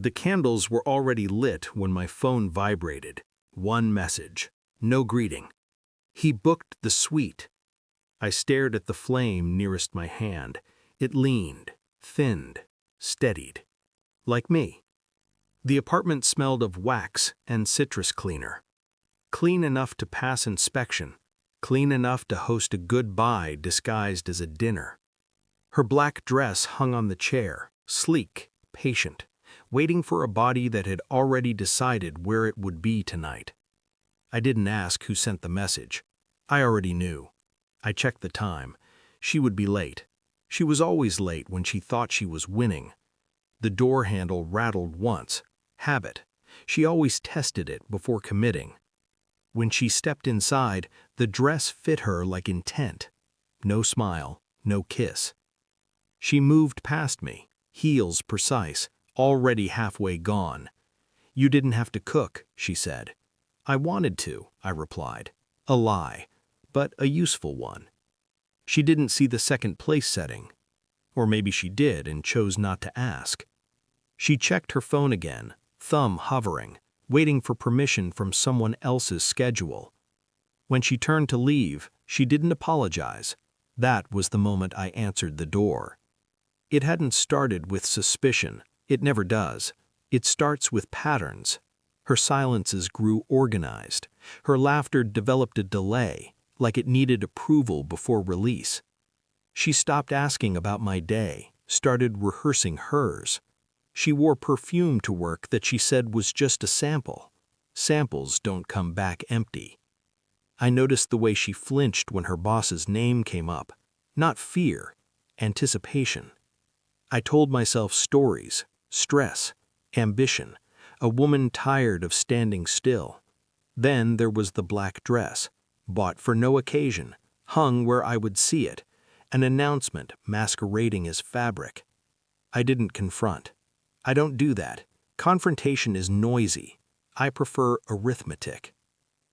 The candles were already lit when my phone vibrated. One message. No greeting. He booked the suite. I stared at the flame nearest my hand. It leaned, thinned, steadied. Like me. The apartment smelled of wax and citrus cleaner. Clean enough to pass inspection. Clean enough to host a goodbye disguised as a dinner. Her black dress hung on the chair, sleek, patient, waiting for a body that had already decided where it would be tonight. I didn't ask who sent the message. I already knew. I checked the time. She would be late. She was always late when she thought she was winning. The door handle rattled once. Habit. She always tested it before committing. When she stepped inside, the dress fit her like intent. No smile, no kiss. She moved past me, heels precise, already halfway gone. "You didn't have to cook," she said. "I wanted to," I replied. A lie, but a useful one. She didn't see the second place setting. Or maybe she did and chose not to ask. She checked her phone again, thumb hovering, waiting for permission from someone else's schedule. When she turned to leave, she didn't apologize. That was the moment I answered the door. It hadn't started with suspicion. It never does. It starts with patterns. Her silences grew organized. Her laughter developed a delay, like it needed approval before release. She stopped asking about my day, started rehearsing hers. She wore perfume to work that she said was just a sample. Samples don't come back empty. I noticed the way she flinched when her boss's name came up. Not fear, anticipation. I told myself stories, stress, ambition, a woman tired of standing still. Then there was the black dress, bought for no occasion, hung where I would see it, an announcement masquerading as fabric. I didn't confront. I don't do that. Confrontation is noisy. I prefer arithmetic.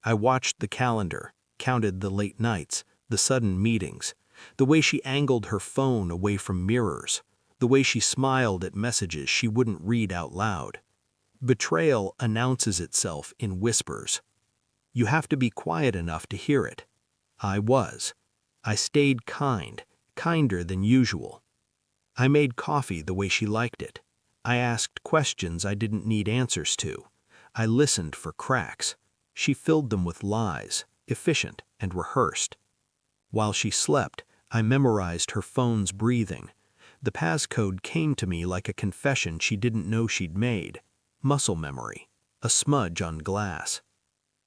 I watched the calendar, counted the late nights, the sudden meetings, the way she angled her phone away from mirrors, the way she smiled at messages she wouldn't read out loud. Betrayal announces itself in whispers. You have to be quiet enough to hear it. I was. I stayed kind, kinder than usual. I made coffee the way she liked it. I asked questions I didn't need answers to. I listened for cracks. She filled them with lies, efficient and rehearsed. While she slept, I memorized her phone's breathing. The passcode came to me like a confession she didn't know she'd made. Muscle memory, a smudge on glass.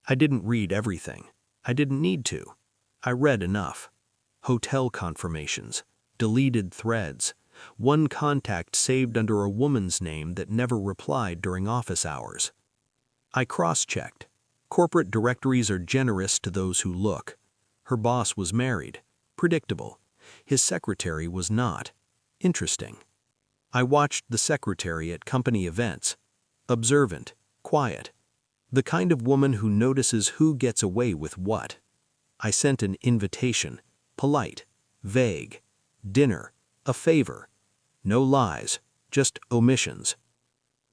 I didn't read everything. I didn't need to. I read enough. Hotel confirmations, deleted threads, one contact saved under a woman's name that never replied during office hours. I cross-checked. Corporate directories are generous to those who look. Her boss was married. Predictable. His secretary was not. Interesting. I watched the secretary at company events. Observant, quiet. The kind of woman who notices who gets away with what. I sent an invitation. Polite. Vague. Dinner. A favor. No lies, just omissions.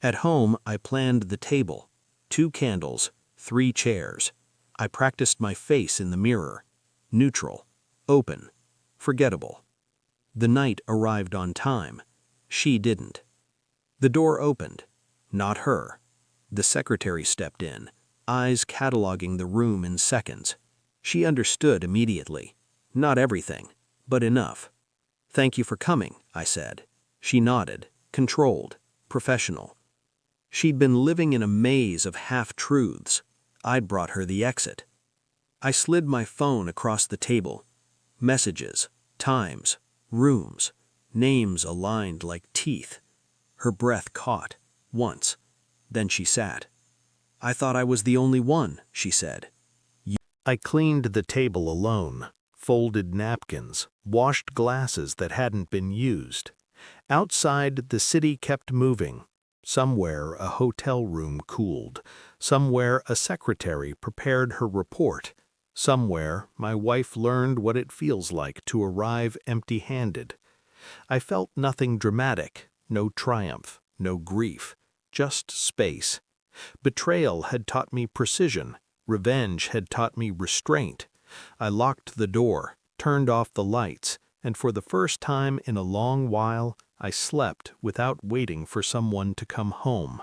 At home, I planned the table. 2 candles, 3 chairs. I practiced my face in the mirror. Neutral. Open. Forgettable. The night arrived on time. She didn't. The door opened. Not her. The secretary stepped in, eyes cataloging the room in seconds. She understood immediately. Not everything, but enough. "Thank you for coming," I said. She nodded, controlled, professional. She'd been living in a maze of half-truths. I'd brought her the exit. I slid my phone across the table. Messages, times, rooms, names aligned like teeth. Her breath caught, once. Then she sat. "I thought I was the only one," she said. I cleaned the table alone, folded napkins, washed glasses that hadn't been used. Outside, the city kept moving. Somewhere a hotel room cooled. Somewhere a secretary prepared her report. Somewhere my wife learned what it feels like to arrive empty-handed. I felt nothing dramatic, no triumph, no grief, just space. Betrayal had taught me precision. Revenge had taught me restraint. I locked the door, turned off the lights, and for the first time in a long while, I slept without waiting for someone to come home.